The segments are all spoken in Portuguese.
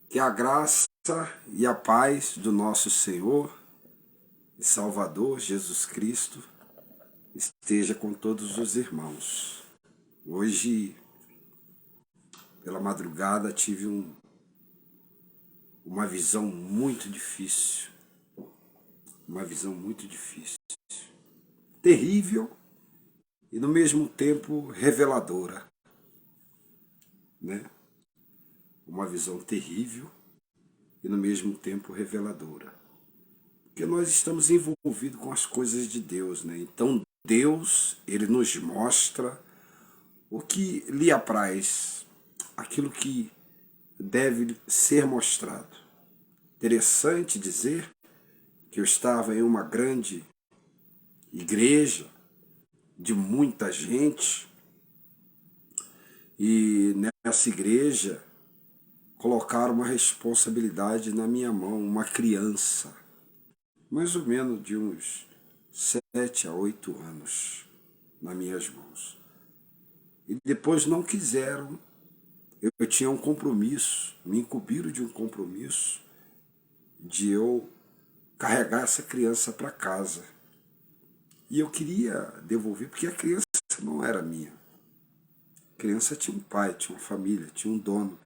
Que a graça e a paz do nosso Senhor e Salvador Jesus Cristo esteja com todos os irmãos. Hoje, pela madrugada, tive uma visão muito difícil. Uma visão muito difícil. Terrível e, no mesmo tempo, reveladora. Né? Uma visão terrível e, no mesmo tempo, reveladora. Porque nós estamos envolvidos com as coisas de Deus, né? Então Deus, Ele nos mostra o que lhe apraz, aquilo que deve ser mostrado. Interessante dizer que eu estava em uma grande igreja de muita gente e nessa igreja colocaram uma responsabilidade na minha mão, uma criança, mais ou menos de uns 7 a 8 anos nas minhas mãos. E depois não quiseram, eu tinha um compromisso, me incumbiram de um compromisso de eu carregar essa criança para casa. E eu queria devolver, porque a criança não era minha. A criança tinha um pai, tinha uma família, tinha um dono.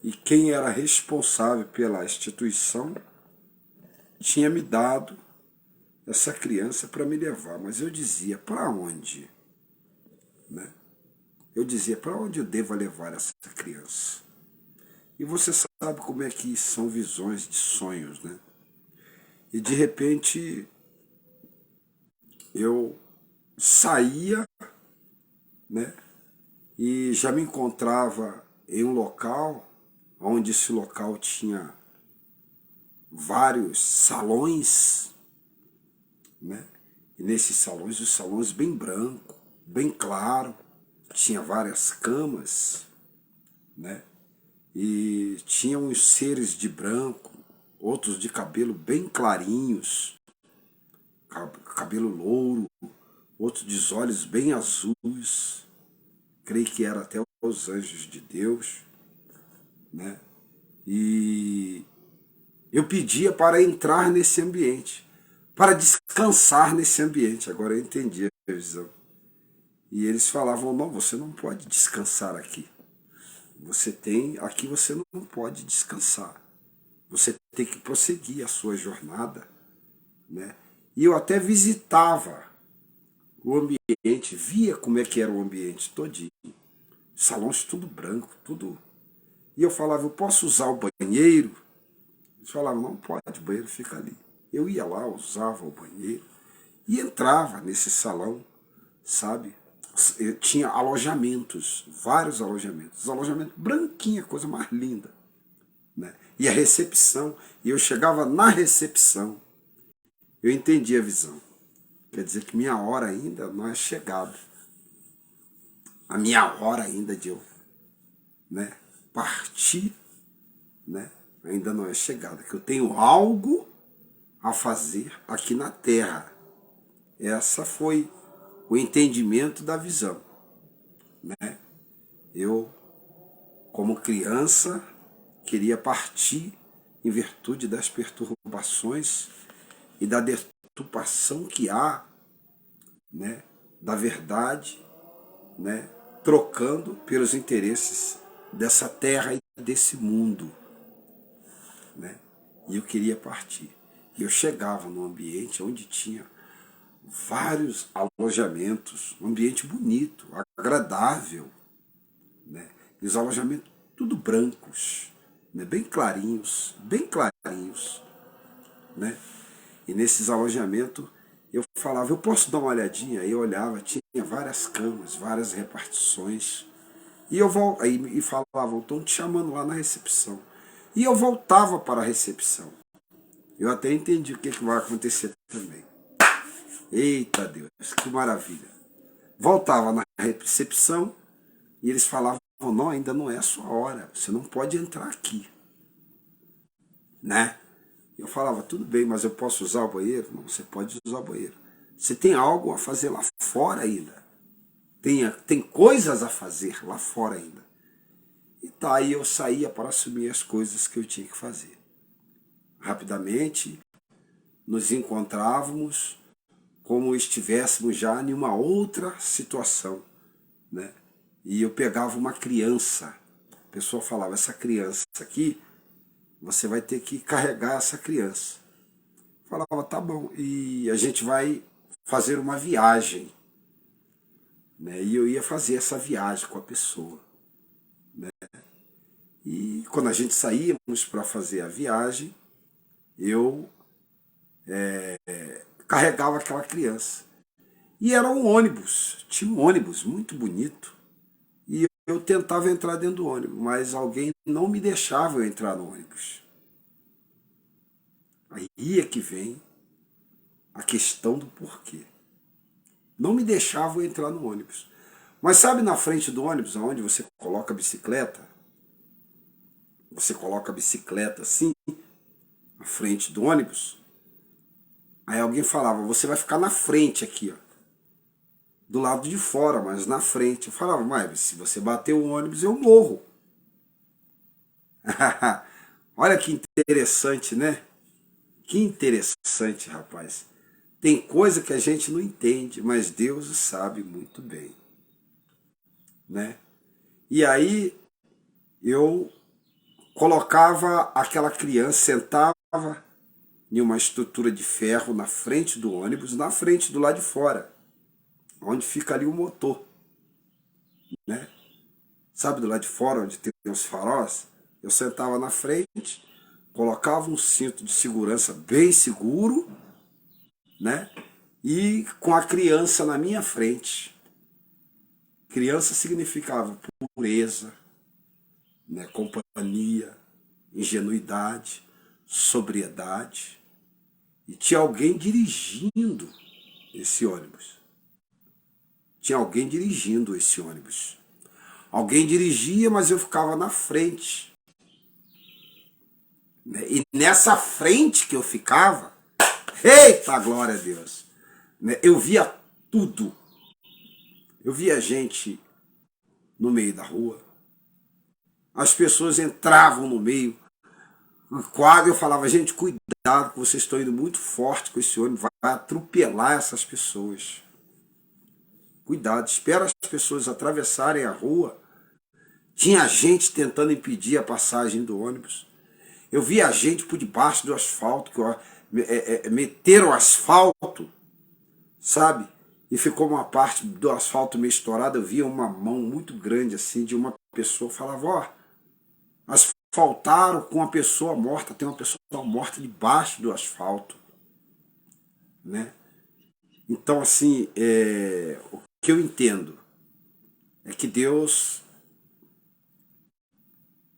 E quem era responsável pela instituição tinha me dado essa criança para me levar. Mas eu dizia, para onde? Né? Eu dizia, para onde eu devo levar essa criança? E você sabe como é que são visões de sonhos, né? E de repente eu saía, né? E já me encontrava em um local, onde esse local tinha vários salões, né? E nesses salões, os salões bem branco, bem claro, tinha várias camas, né? E tinha uns seres de branco, outros de cabelo bem clarinhos, cabelo louro, outros de olhos bem azuis, creio que era até os anjos de Deus, né? E eu pedia para entrar nesse ambiente, para descansar nesse ambiente. Agora eu entendi a visão. E eles falavam, não, você não pode descansar aqui. Aqui você não pode descansar. Você tem que prosseguir a sua jornada, né? E eu até visitava o ambiente, via como é que era o ambiente todinho. Salões tudo branco, tudo. E eu falava, eu posso usar o banheiro? Eles falavam, não pode, o banheiro fica ali. Eu ia lá, usava o banheiro e entrava nesse salão, sabe? Eu tinha alojamentos, vários alojamentos. Alojamento branquinho, coisa mais linda. Né? E a recepção, e eu chegava na recepção, eu entendi a visão. Quer dizer que minha hora ainda não é chegada. A minha hora ainda de eu, né, partir, né, ainda não é chegada. Que eu tenho algo a fazer aqui na Terra. Essa foi o entendimento da visão. Né? Eu, como criança, queria partir em virtude das perturbações e da deturpação que há, né, da verdade, né, trocando pelos interesses dessa terra e desse mundo. Né? E eu queria partir. E eu chegava num ambiente onde tinha vários alojamentos, um ambiente bonito, agradável, né? E os alojamentos tudo brancos, né? Bem clarinhos, né? E nesses alojamentos eu falava, eu posso dar uma olhadinha? Aí eu olhava, tinha várias camas, várias repartições. Aí falavam, estão te chamando lá na recepção. E eu voltava para a recepção. Eu até entendi o que vai acontecer também. Eita Deus, que maravilha. Voltava na recepção e eles falavam, não, ainda não é a sua hora, você não pode entrar aqui. Né? Eu falava, tudo bem, mas eu posso usar o banheiro? Não, você pode usar o banheiro. Você tem algo a fazer lá fora ainda. Tem coisas a fazer lá fora ainda. E tá, aí eu saía para assumir as coisas que eu tinha que fazer. Rapidamente nos encontrávamos como estivéssemos já em uma outra situação, né? E eu pegava uma criança, a pessoa falava, essa criança aqui, você vai ter que carregar essa criança. Eu falava, tá bom, e a gente vai fazer uma viagem, né? E eu ia fazer essa viagem com a pessoa. E quando a gente saíamos para fazer a viagem, eu carregava aquela criança. E era um ônibus, tinha um ônibus muito bonito. E eu tentava entrar dentro do ônibus, mas alguém não me deixava eu entrar no ônibus. Aí é que vem a questão do porquê. Não me deixava eu entrar no ônibus. Mas sabe na frente do ônibus, onde você coloca a bicicleta? Você coloca a bicicleta assim, na frente do ônibus. Aí alguém falava, você vai ficar na frente aqui, ó. Do lado de fora, mas na frente. Eu falava, mas se você bater o ônibus, eu morro. Olha que interessante, né? Que interessante, rapaz. Tem coisa que a gente não entende, mas Deus sabe muito bem, né? E aí eu colocava aquela criança, sentava em uma estrutura de ferro na frente do ônibus, na frente do lado de fora, onde fica ali o motor, né? Sabe do lado de fora, onde tem os faróis? Eu sentava na frente, colocava um cinto de segurança bem seguro, né? E com a criança na minha frente. Criança significava pureza, né? Companhia, ingenuidade, sobriedade. E tinha alguém dirigindo esse ônibus. Tinha alguém dirigindo esse ônibus. Alguém dirigia, mas eu ficava na frente. Né? E nessa frente que eu ficava, eita glória a Deus, né? Eu via tudo. Eu via gente no meio da rua. As pessoas entravam no meio. O quadro eu falava, gente, cuidado que vocês estão indo muito forte com esse ônibus, vai atropelar essas pessoas. Cuidado, espera as pessoas atravessarem a rua. Tinha gente tentando impedir a passagem do ônibus. Eu via gente por debaixo do asfalto, meteram o asfalto, sabe? E ficou uma parte do asfalto meio estourada. Eu via uma mão muito grande assim de uma pessoa. Falava, ó, asfaltaram com uma pessoa morta, tem uma pessoa morta debaixo do asfalto, né? Então, assim, o que eu entendo é que Deus,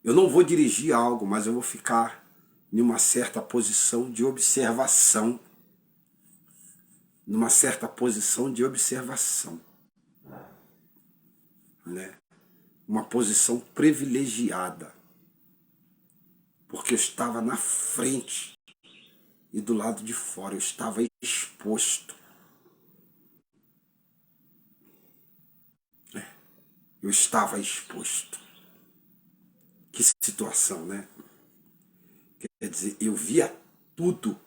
eu não vou dirigir algo, mas eu vou ficar em uma certa posição de observação, numa certa posição de observação, né? Uma posição privilegiada, porque eu estava na frente e do lado de fora, eu estava exposto. Eu estava exposto. Que situação, né? Quer dizer, eu via tudo.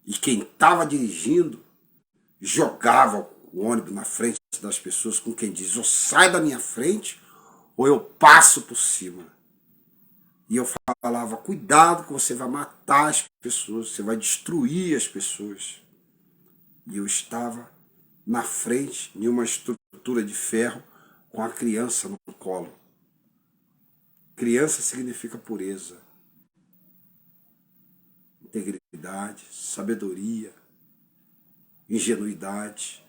E quem estava dirigindo jogava o ônibus na frente das pessoas, com quem diz, ou sai da minha frente, ou eu passo por cima. E eu falava, cuidado que você vai matar as pessoas, você vai destruir as pessoas. E eu estava na frente de uma estrutura de ferro com a criança no colo. Criança significa pureza, integridade, sabedoria, ingenuidade.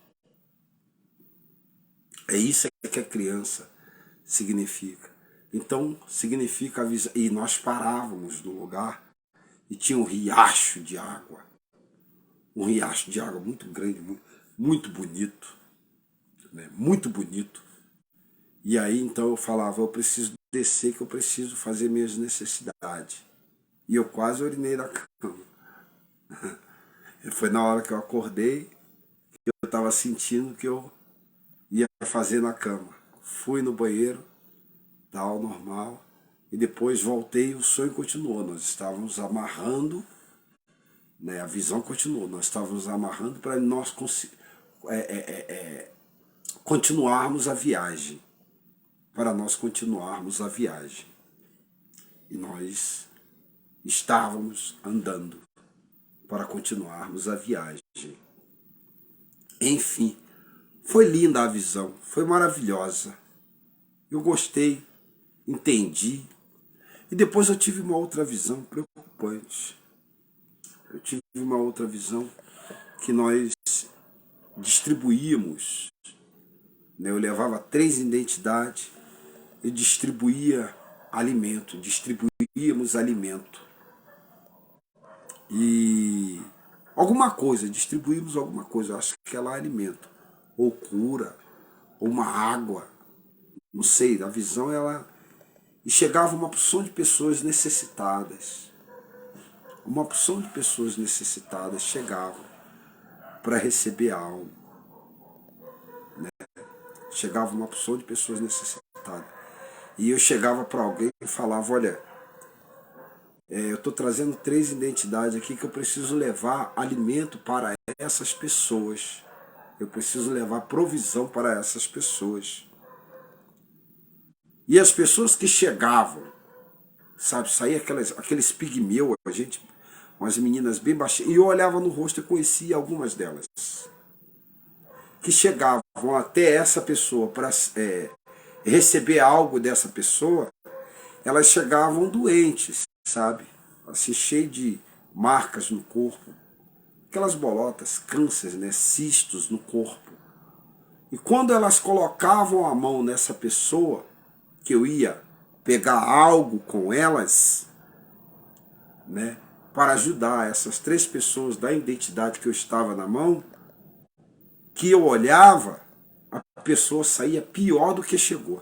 É isso que a criança significa. Então, significa avisar. E nós parávamos no lugar e tinha um riacho de água. Um riacho de água muito grande, muito bonito. Né? Muito bonito. E aí, então, eu falava, eu preciso descer, que eu preciso fazer minhas necessidades. E eu quase urinei na cama. Foi na hora que eu acordei, que eu estava sentindo que eu ia fazer na cama. Fui no banheiro, tal, normal. E depois voltei e o sonho continuou. Nós estávamos amarrando, né, a visão continuou. Nós estávamos amarrando para nós continuarmos a viagem. Para nós continuarmos a viagem. E nós estávamos andando para continuarmos a viagem. Enfim, foi linda a visão, foi maravilhosa. Eu gostei, entendi. E depois eu tive uma outra visão preocupante. Eu tive uma outra visão que nós distribuímos, né? Eu levava 3 identidades e distribuíamos alimento. E distribuímos alguma coisa, eu acho que é lá alimento, ou cura, ou uma água, não sei, a visão ela... E chegava uma porção de pessoas necessitadas, chegavam para receber algo, né? Chegava uma porção de pessoas necessitadas. E eu chegava para alguém e falava, olha, eu estou trazendo 3 identidades aqui que eu preciso levar alimento para essas pessoas. Eu preciso levar provisão para essas pessoas. E as pessoas que chegavam, sabe, saía aqueles pigmeu, umas meninas bem baixinhas, e eu olhava no rosto e conhecia algumas delas, que chegavam até essa pessoa para receber algo dessa pessoa. Elas chegavam doentes, sabe, assim, cheio de marcas no corpo, aquelas bolotas, cânceres, né, cistos no corpo. E quando elas colocavam a mão nessa pessoa, que eu ia pegar algo com elas, né, para ajudar essas 3 pessoas da identidade que eu estava na mão, que eu olhava, a pessoa saía pior do que chegou.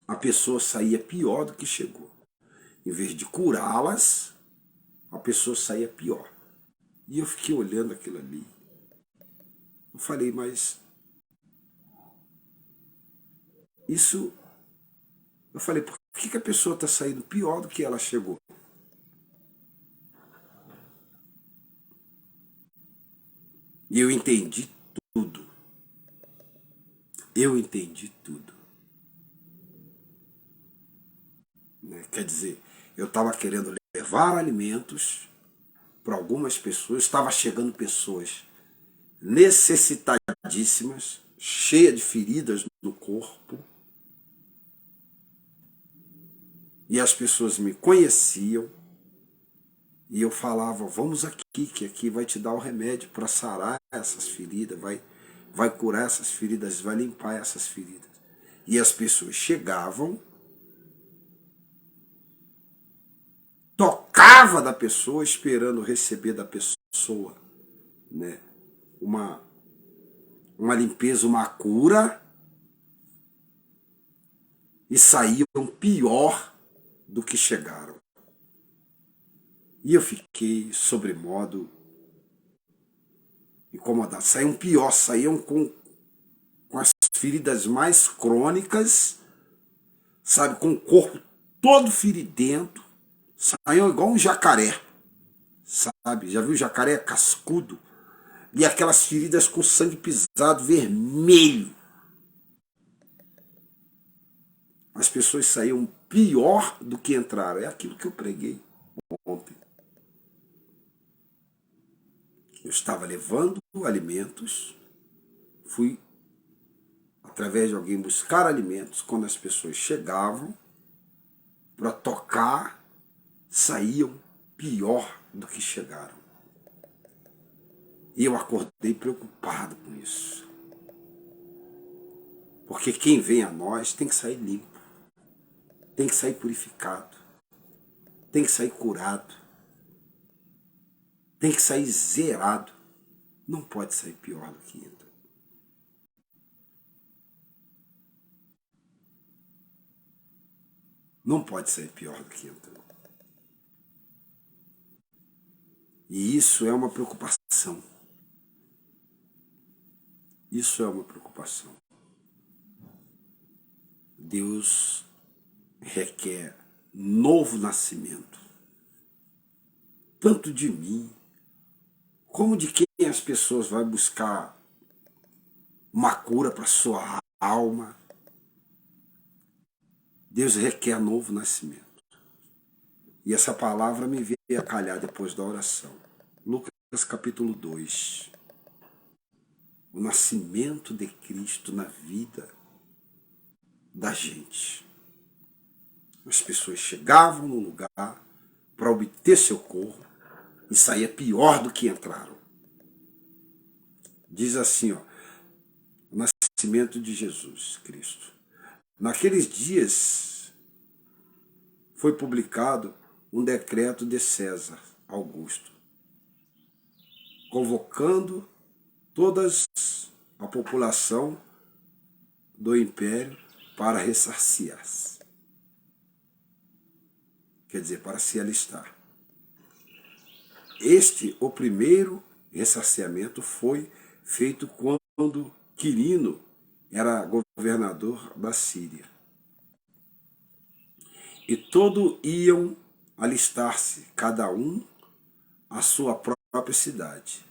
A pessoa saía pior do que chegou. Em vez de curá-las, a pessoa saía pior. E eu fiquei olhando aquilo ali. Eu falei, mas isso... Eu falei, por que a pessoa está saindo pior do que ela chegou? E eu entendi tudo. Eu entendi tudo. Né? Quer dizer, eu estava querendo levar alimentos para algumas pessoas, estava chegando pessoas necessitadíssimas, cheias de feridas no corpo, e as pessoas me conheciam, e eu falava, vamos aqui, que aqui vai te dar o remédio para sarar essas feridas, vai curar essas feridas, vai limpar essas feridas. E as pessoas chegavam, tocava da pessoa, esperando receber da pessoa, né, uma limpeza, uma cura, e saíam pior do que chegaram. E eu fiquei sobremodo incomodado. Saíam pior, saíam com as feridas mais crônicas, sabe, com o corpo todo feridento, saíam igual um jacaré, sabe? Já viu jacaré cascudo? E aquelas feridas com sangue pisado, vermelho. As pessoas saíam pior do que entraram. É aquilo que eu preguei ontem. Eu estava levando alimentos, fui através de alguém buscar alimentos. Quando as pessoas chegavam para tocar, saíam pior do que chegaram. E eu acordei preocupado com isso. Porque quem vem a nós tem que sair limpo, tem que sair purificado, tem que sair curado, tem que sair zerado. Não pode sair pior do que entra. Não pode sair pior do que entra. E isso é uma preocupação. Isso é uma preocupação. Deus requer novo nascimento, tanto de mim, como de quem as pessoas vão buscar uma cura para sua alma. Deus requer novo nascimento. E essa palavra me veio a calhar depois da oração. Lucas capítulo 2. O nascimento de Cristo na vida da gente. As pessoas chegavam no lugar para obter socorro e saía pior do que entraram. Diz assim, ó, o nascimento de Jesus Cristo. Naqueles dias foi publicado um decreto de César Augusto, convocando toda a população do império para ressarciar-se. Quer dizer, para se alistar. O primeiro ressarciamento foi feito quando Quirino era governador da Síria. E todos iam alistar-se, cada um à sua própria cidade.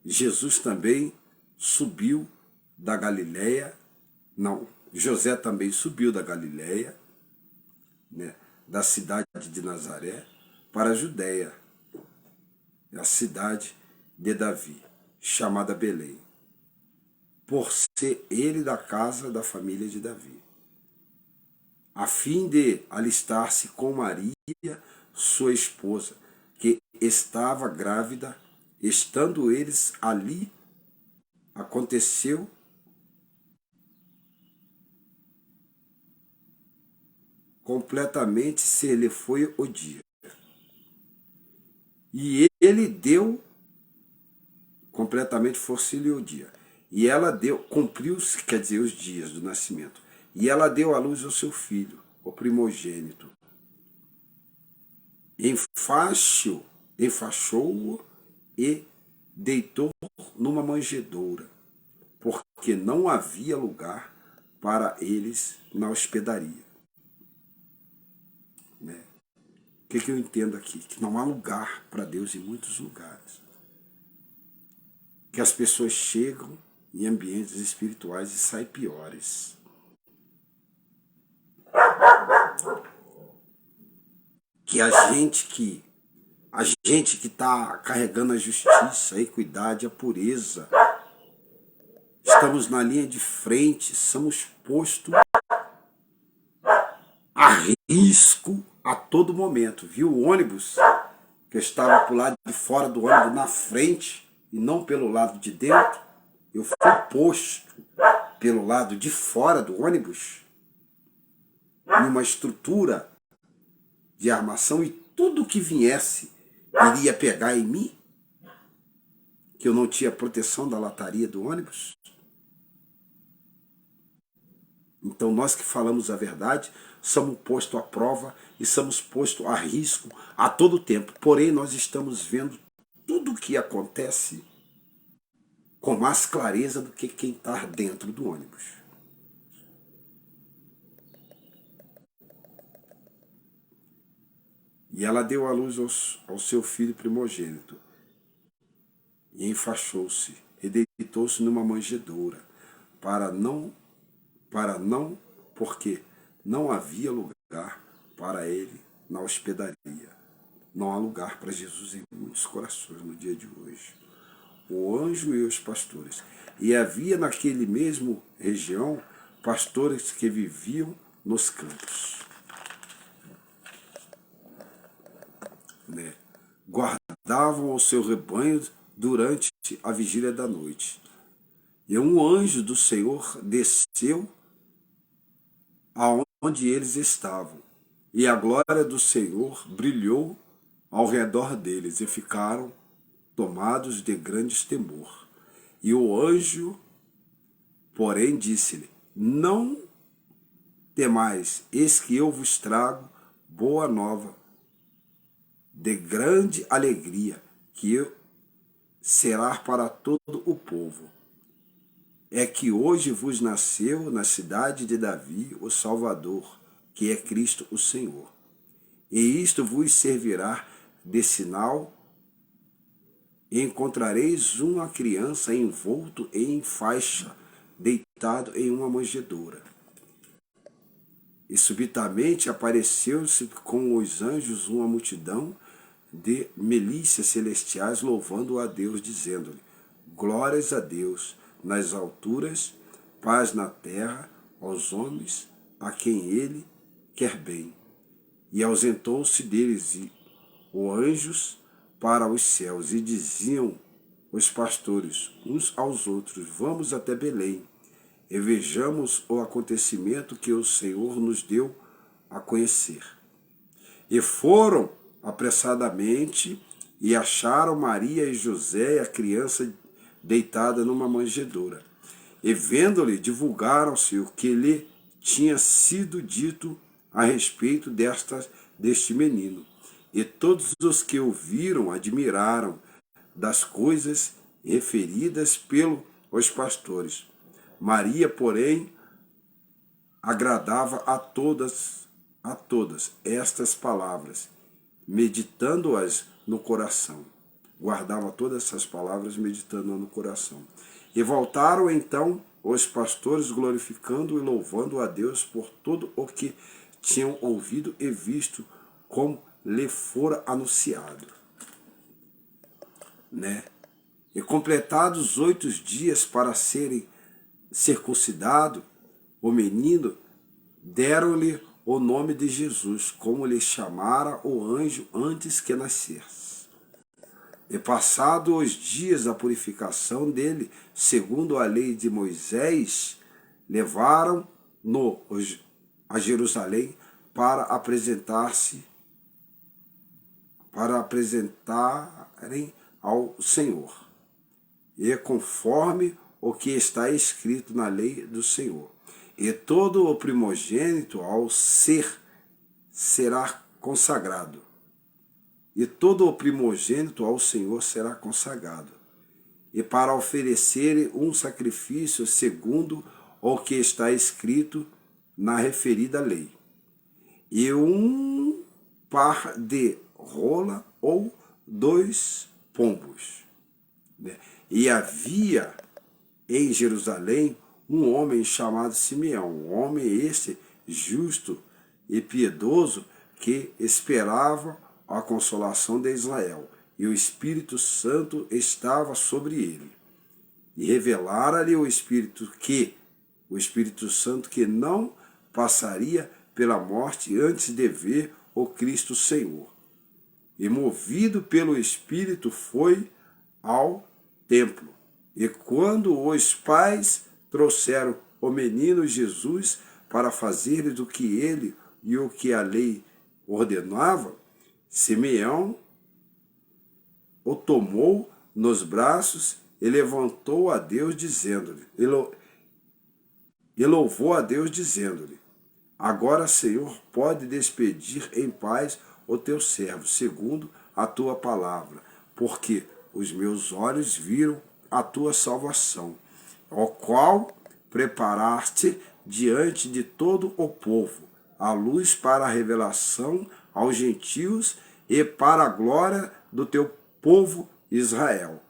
Jesus também subiu da Galileia, José também subiu da Galileia, né, da cidade de Nazaré, para a Judéia, a cidade de Davi, chamada Belém, por ser ele da casa da família de Davi, a fim de alistar-se com Maria, sua esposa, que estava grávida. Estando eles ali, aconteceu completamente se lhe foi o dia. E ele deu, completamente fosse-lhe o dia. E ela deu, cumpriu-se, quer dizer, os dias do nascimento. E ela deu à luz ao seu filho, o primogênito. Enfaixou-o e deitou numa manjedoura, porque não havia lugar para eles na hospedaria. Né? O que eu entendo aqui? Que não há lugar para Deus em muitos lugares. Que as pessoas chegam em ambientes espirituais e saem piores. Que a gente que está carregando a justiça, a equidade, a pureza, estamos na linha de frente, somos postos a risco a todo momento. Viu o ônibus que eu estava para o lado de fora do ônibus, na frente, e não pelo lado de dentro? Eu fui posto pelo lado de fora do ônibus, numa estrutura de armação, e tudo que viesse iria pegar em mim, que eu não tinha proteção da lataria do ônibus. Então nós que falamos a verdade, somos postos à prova e somos postos a risco a todo tempo. Porém, nós estamos vendo tudo o que acontece com mais clareza do que quem está dentro do ônibus. E ela deu à luz ao seu filho primogênito, e enfaixou-se, e deitou-se numa manjedoura, porque não havia lugar para ele na hospedaria. Não há lugar para Jesus em muitos corações no dia de hoje. O anjo e os pastores. E havia naquele mesmo região pastores que viviam nos campos. Né? Guardavam o seu rebanho durante a vigília da noite. E um anjo do Senhor desceu aonde eles estavam. E a glória do Senhor brilhou ao redor deles, e ficaram tomados de grande temor. E o anjo, porém, disse-lhe: não temais, eis que eu vos trago boa nova, de grande alegria, que será para todo o povo. é que hoje vos nasceu na cidade de Davi o Salvador, que é Cristo o Senhor. E isto vos servirá de sinal: encontrareis uma criança envolto em faixa, deitado em uma manjedoura. E subitamente apareceu-se com os anjos uma multidão de milícias celestiais, louvando a Deus, dizendo-lhe: glórias a Deus nas alturas, paz na terra aos homens a quem ele quer bem. E ausentou-se deles os anjos para os céus, e diziam os pastores uns aos outros: vamos até Belém, e vejamos o acontecimento que o Senhor nos deu a conhecer. E foram apressadamente e acharam Maria e José e a criança deitada numa manjedoura. E vendo-lhe, divulgaram-se o que lhe tinha sido dito a respeito deste menino. E todos os que ouviram admiraram das coisas referidas pelos pastores. Maria, porém, agradava a todas estas palavras, meditando-as no coração. Guardava todas essas palavras, meditando-as no coração. E voltaram então os pastores, glorificando e louvando a Deus por tudo o que tinham ouvido e visto, como lhe fora anunciado. E completados 8 dias para serem circuncidado, o menino, deram-lhe o nome de Jesus, como lhe chamara o anjo antes que nascesse. E passados os dias da purificação dele, segundo a lei de Moisés, levaram-no a Jerusalém para apresentarem ao Senhor. E conforme o que está escrito na lei do Senhor. E todo o primogênito ao será consagrado. E todo o primogênito ao Senhor será consagrado. E para oferecer um sacrifício segundo o que está escrito na referida lei. E um par de rola ou 2 pombos. E havia em Jerusalém um homem chamado Simeão, um homem este justo e piedoso, que esperava a consolação de Israel, e o Espírito Santo estava sobre ele. E revelara-lhe o Espírito Santo que não passaria pela morte antes de ver o Cristo Senhor. E movido pelo Espírito foi ao templo. E quando os pais trouxeram o menino Jesus para fazer o que ele e o que a lei ordenava, Simeão o tomou nos braços e levantou a Deus, dizendo-lhe, e louvou a Deus, dizendo-lhe: agora, Senhor, pode despedir em paz o teu servo, segundo a tua palavra, porque os meus olhos viram a tua salvação, o qual preparaste diante de todo o povo, a luz para a revelação aos gentios e para a glória do teu povo Israel.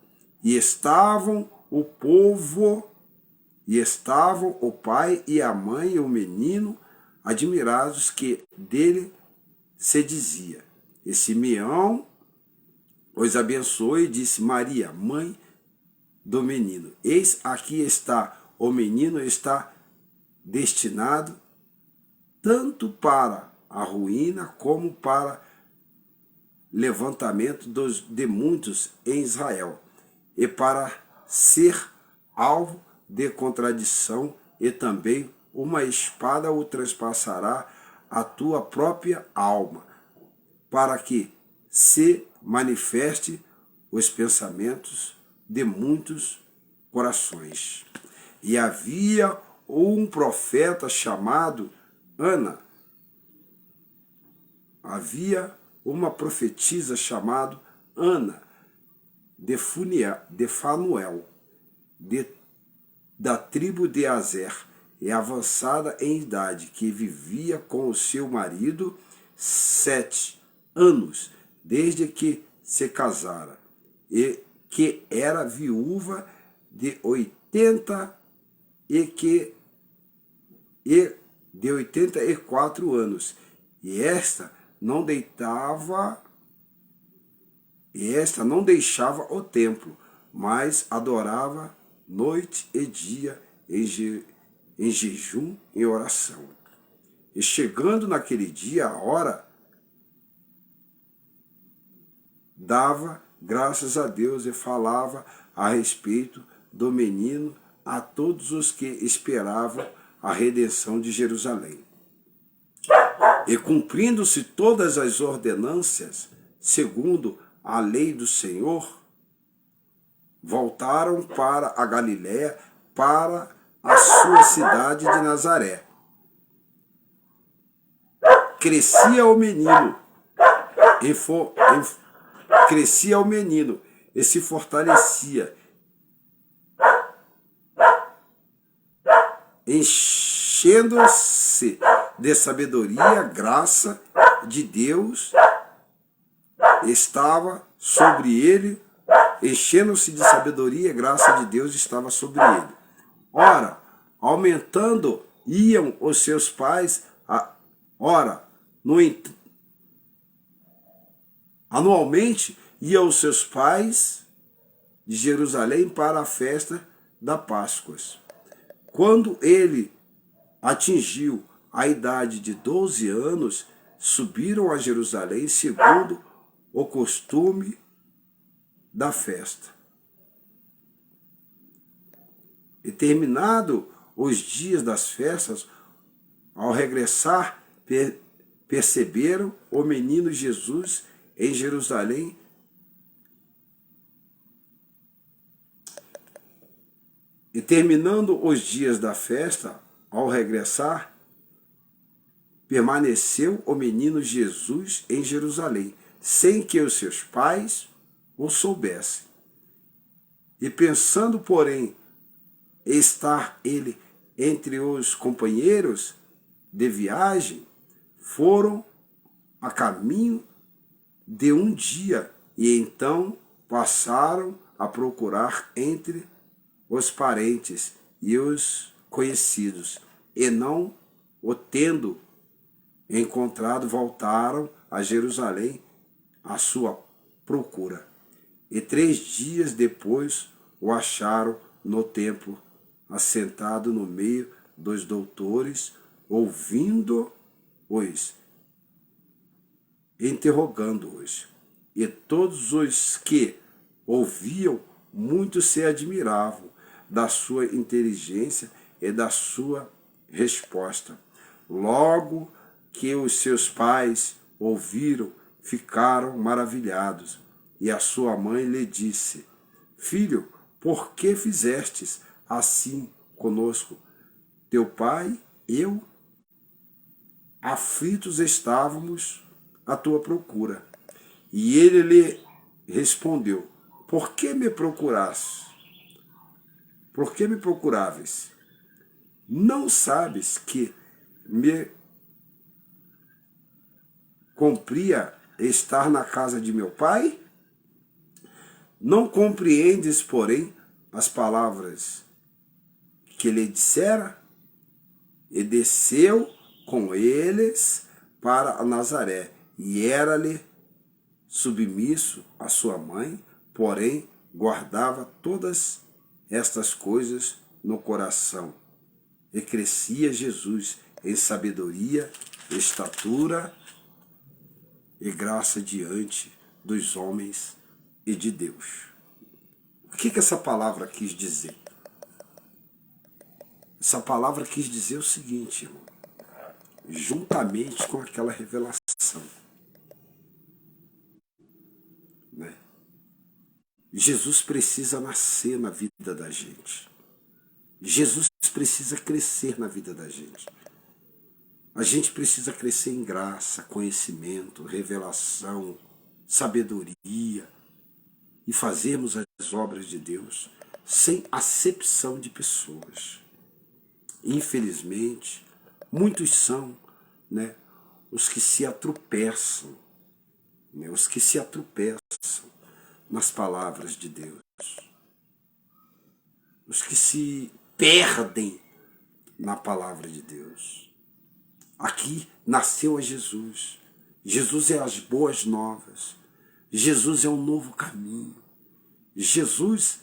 E estavam o pai e a mãe e o menino admirados, que dele se dizia. E Simeão os abençoou e disse: Maria, mãe do menino, eis aqui está, o menino está destinado tanto para a ruína como para levantamento de muitos em Israel, e para ser alvo de contradição, e também uma espada o transpassará a tua própria alma, para que se manifeste os pensamentos de muitos corações. E havia um profeta chamado Ana. Havia uma profetisa chamada Ana, de Fanuel, da tribo de Azer, e avançada em idade, que vivia com o seu marido 7 anos, desde que se casara, e que era viúva de 84 anos, e esta não deixava o templo, mas adorava noite e dia em jejum e oração. E chegando naquele dia a hora, dava graças a Deus e falava a respeito do menino a todos os que esperavam a redenção de Jerusalém. E cumprindo-se todas as ordenâncias, segundo a lei do Senhor, voltaram para a Galiléia, para a sua cidade de Nazaré. Crescia o menino e se fortalecia, enchendo-se de sabedoria, a graça de Deus estava sobre ele, enchendo-se de sabedoria, a graça de Deus estava sobre ele. Ora, aumentando iam os seus pais, anualmente iam os seus pais de Jerusalém para a festa da Páscoa. Quando ele atingiu a idade de 12 anos, subiram a Jerusalém segundo o costume da festa. E terminado os dias das festas, ao regressar, perceberam o menino Jesus em Jerusalém. E terminando os dias da festa, ao regressar, permaneceu o menino Jesus em Jerusalém, sem que os seus pais o soubessem. E pensando, porém, estar ele entre os companheiros de viagem, foram a caminho de um dia, e então passaram a procurar entre os parentes e os conhecidos, e não o tendo encontrado, voltaram a Jerusalém à sua procura. E 3 dias depois o acharam no templo, assentado no meio dos doutores, ouvindo-os, interrogando-os. E todos os que ouviam muito se admiravam da sua inteligência e da sua resposta. Logo que os seus pais ouviram, ficaram maravilhados. E a sua mãe lhe disse: Filho, por que fizestes assim conosco? Teu pai e eu, aflitos estávamos à tua procura. E ele lhe respondeu: Por que me procuraste? Por que me procuráveis? Não sabes que me cumpria estar na casa de meu pai? Não compreendes, porém, as palavras que lhe dissera? E desceu com eles para Nazaré, e era-lhe submisso à sua mãe, porém guardava todas estas coisas no coração. E crescia Jesus em sabedoria, estatura e graça diante dos homens e de Deus. O que essa palavra quis dizer? Essa palavra quis dizer o seguinte, irmão, juntamente com aquela revelação, né? Jesus precisa nascer na vida da gente. Jesus precisa crescer na vida da gente. A gente precisa crescer em graça, conhecimento, revelação, sabedoria e fazermos as obras de Deus sem acepção de pessoas. Infelizmente, muitos são, né, os que se atropeçam, né, os que se atropeçam nas palavras de Deus, os que se perdem na palavra de Deus. Aqui nasceu a Jesus. Jesus é as boas novas. Jesus é um novo caminho. Jesus,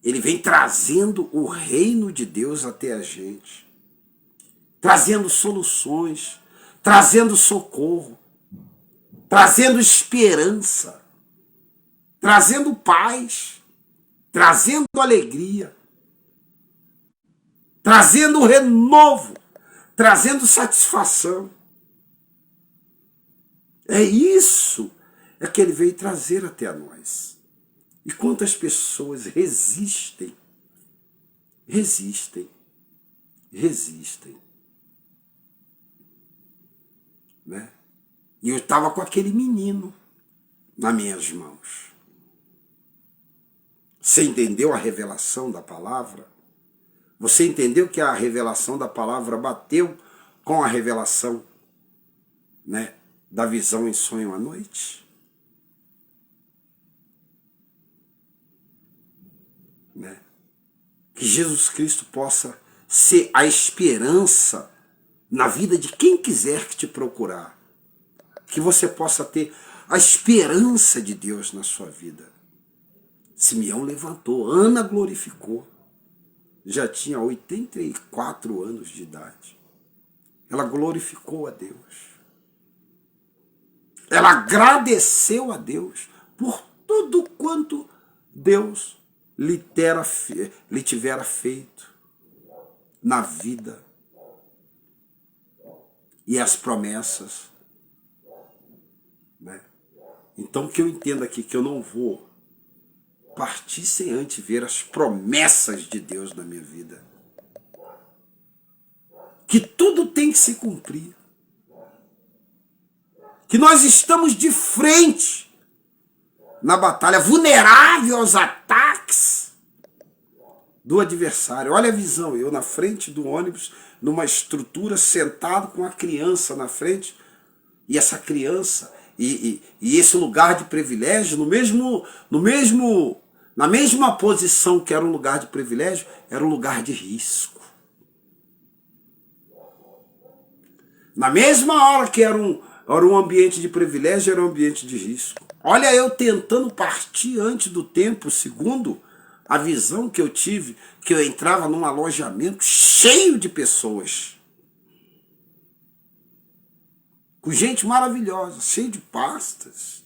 ele vem trazendo o reino de Deus até a gente, trazendo soluções, trazendo socorro, trazendo esperança, trazendo paz, trazendo alegria, trazendo renovo, trazendo satisfação. É isso que ele veio trazer até nós. E quantas pessoas resistem, né? E eu estava com aquele menino nas minhas mãos. Você entendeu a revelação da palavra? Você entendeu que a revelação da palavra bateu com a revelação, né, da visão em sonho à noite? Né? Que Jesus Cristo possa ser a esperança na vida de quem quiser que te procurar. Que você possa ter a esperança de Deus na sua vida. Simeão levantou, Ana glorificou. Já tinha 84 anos de idade. Ela glorificou a Deus. Ela agradeceu a Deus por tudo quanto Deus lhe tivera feito na vida. E as promessas. Né? Então que eu entenda aqui que eu não vou partir sem antes ver as promessas de Deus na minha vida. Que tudo tem que se cumprir. Que nós estamos de frente na batalha, vulnerável aos ataques do adversário. Olha a visão, eu na frente do ônibus, numa estrutura, sentado com a criança na frente, e essa criança, e esse lugar de privilégio, na mesma posição que era um lugar de privilégio, era um lugar de risco. Na mesma hora que era um ambiente de privilégio, era um ambiente de risco. Olha eu tentando partir antes do tempo, segundo a visão que eu tive, que eu entrava num alojamento cheio de pessoas. Com gente maravilhosa, cheio de pastas,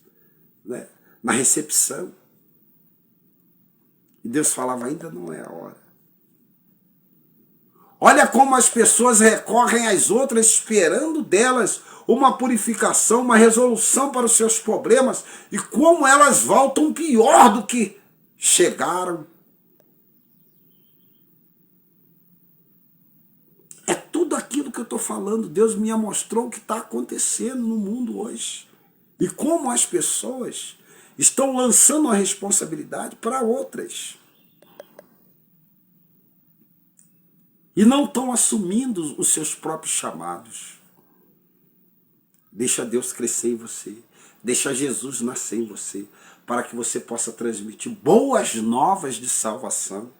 né, na recepção. E Deus falava, ainda não é a hora. Olha como as pessoas recorrem às outras, esperando delas uma purificação, uma resolução para os seus problemas, e como elas voltam pior do que chegaram. É tudo aquilo que eu estou falando. Deus me mostrou o que está acontecendo no mundo hoje. E como as pessoas estão lançando a responsabilidade para outras. E não estão assumindo os seus próprios chamados. Deixa Deus crescer em você. Deixa Jesus nascer em você. Para que você possa transmitir boas novas de salvação.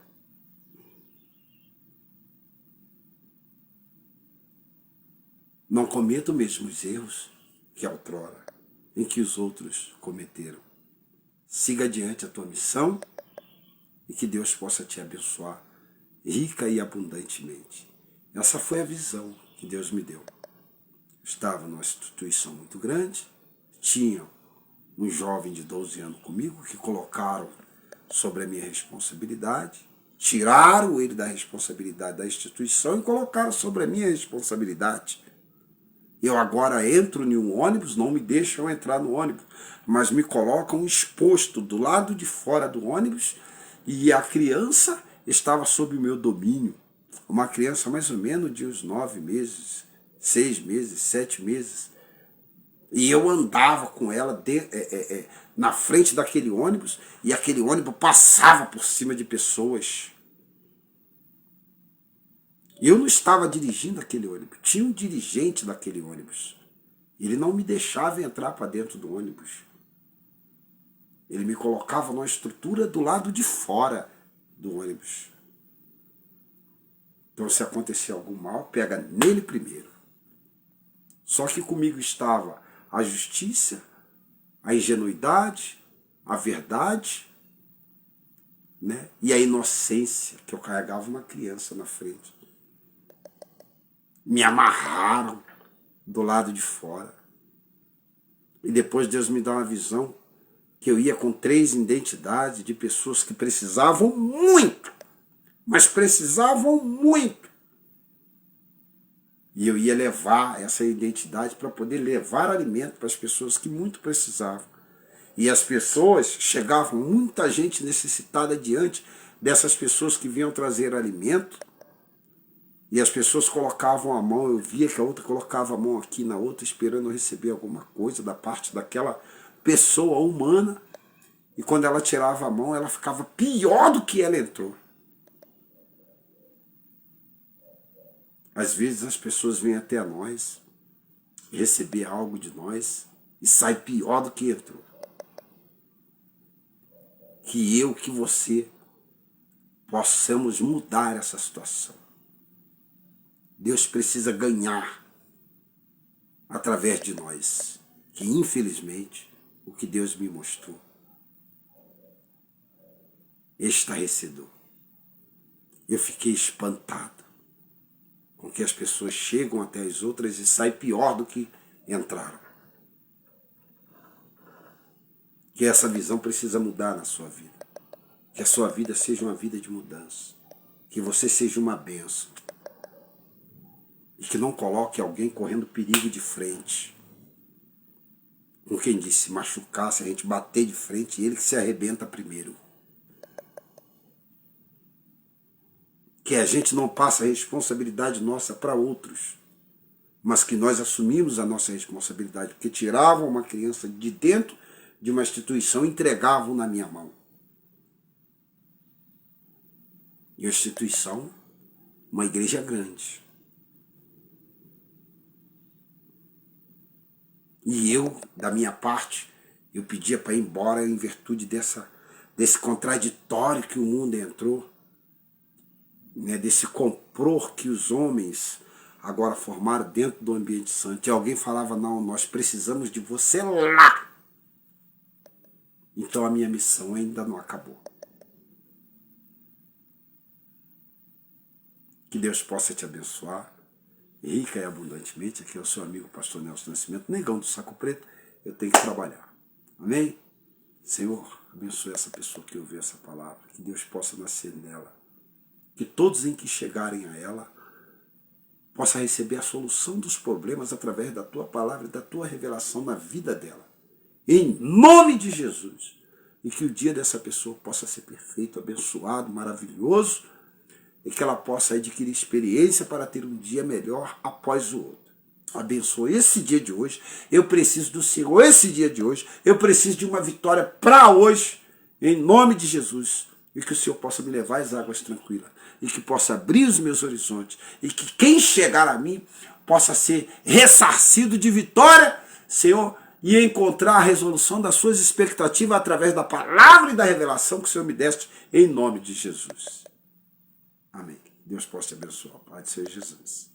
Não cometa os mesmos erros que outrora, em que os outros cometeram. Siga adiante a tua missão e que Deus possa te abençoar rica e abundantemente. Essa foi a visão que Deus me deu. Estava numa instituição muito grande, tinha um jovem de 12 anos comigo que colocaram sobre a minha responsabilidade, tiraram ele da responsabilidade da instituição e colocaram sobre a minha responsabilidade. Eu agora entro em um ônibus, não me deixam entrar no ônibus, mas me colocam exposto do lado de fora do ônibus e a criança estava sob o meu domínio. Uma criança mais ou menos de uns 9 meses, 6 meses, 7 meses. E eu andava com ela na frente daquele ônibus, e aquele ônibus passava por cima de pessoas. Eu não estava dirigindo aquele ônibus, tinha um dirigente daquele ônibus. Ele não me deixava entrar para dentro do ônibus. Ele me colocava numa estrutura do lado de fora do ônibus. Então, se acontecer algum mal, pega nele primeiro. Só que comigo estava a justiça, a ingenuidade, a verdade, né? E a inocência, que eu carregava uma criança na frente. Me amarraram do lado de fora. E depois Deus me dá uma visão que eu ia com 3 identidades de pessoas que precisavam muito, mas precisavam muito. E eu ia levar essa identidade para poder levar alimento para as pessoas que muito precisavam. E as pessoas, chegavam muita gente necessitada diante dessas pessoas que vinham trazer alimento. E as pessoas colocavam a mão, eu via que a outra colocava a mão aqui na outra, esperando receber alguma coisa da parte daquela pessoa humana. E quando ela tirava a mão, ela ficava pior do que ela entrou. Às vezes as pessoas vêm até nós, receber algo de nós, e sai pior do que entrou. Que eu, que você, possamos mudar essa situação. Deus precisa ganhar através de nós, que infelizmente o que Deus me mostrou estarrecedor. Eu fiquei espantado com que as pessoas chegam até as outras e saem pior do que entraram. Que essa visão precisa mudar na sua vida. Que a sua vida seja uma vida de mudança. Que você seja uma bênção. E que não coloque alguém correndo perigo de frente. Com quem disse, se machucar, se a gente bater de frente, ele que se arrebenta primeiro. Que a gente não passe a responsabilidade nossa para outros, mas que nós assumimos a nossa responsabilidade, porque tiravam uma criança de dentro de uma instituição e entregavam na minha mão. E a instituição, uma igreja grande. E eu, da minha parte, eu pedia para ir embora em virtude desse contraditório que o mundo entrou, né, desse complô que os homens agora formaram dentro do ambiente santo. E alguém falava, não, nós precisamos de você lá. Então a minha missão ainda não acabou. Que Deus possa te abençoar, rica e abundantemente. Aqui é o seu amigo pastor Nelson Nascimento, negão do saco preto. Eu tenho que trabalhar. Amém? Senhor, abençoe essa pessoa que ouviu essa palavra. Que Deus possa nascer nela. Que todos em que chegarem a ela possa receber a solução dos problemas através da tua palavra e da tua revelação na vida dela. Em nome de Jesus. E que o dia dessa pessoa possa ser perfeito, abençoado, maravilhoso, e que ela possa adquirir experiência para ter um dia melhor após o outro. Abençoe esse dia de hoje. Eu preciso do Senhor esse dia de hoje. Eu preciso de uma vitória para hoje, em nome de Jesus. E que o Senhor possa me levar às águas tranquilas. E que possa abrir os meus horizontes. E que quem chegar a mim possa ser ressarcido de vitória, Senhor, e encontrar a resolução das suas expectativas através da palavra e da revelação que o Senhor me deste, em nome de Jesus. Amém. Deus possa te abençoar. Pai do Senhor Jesus.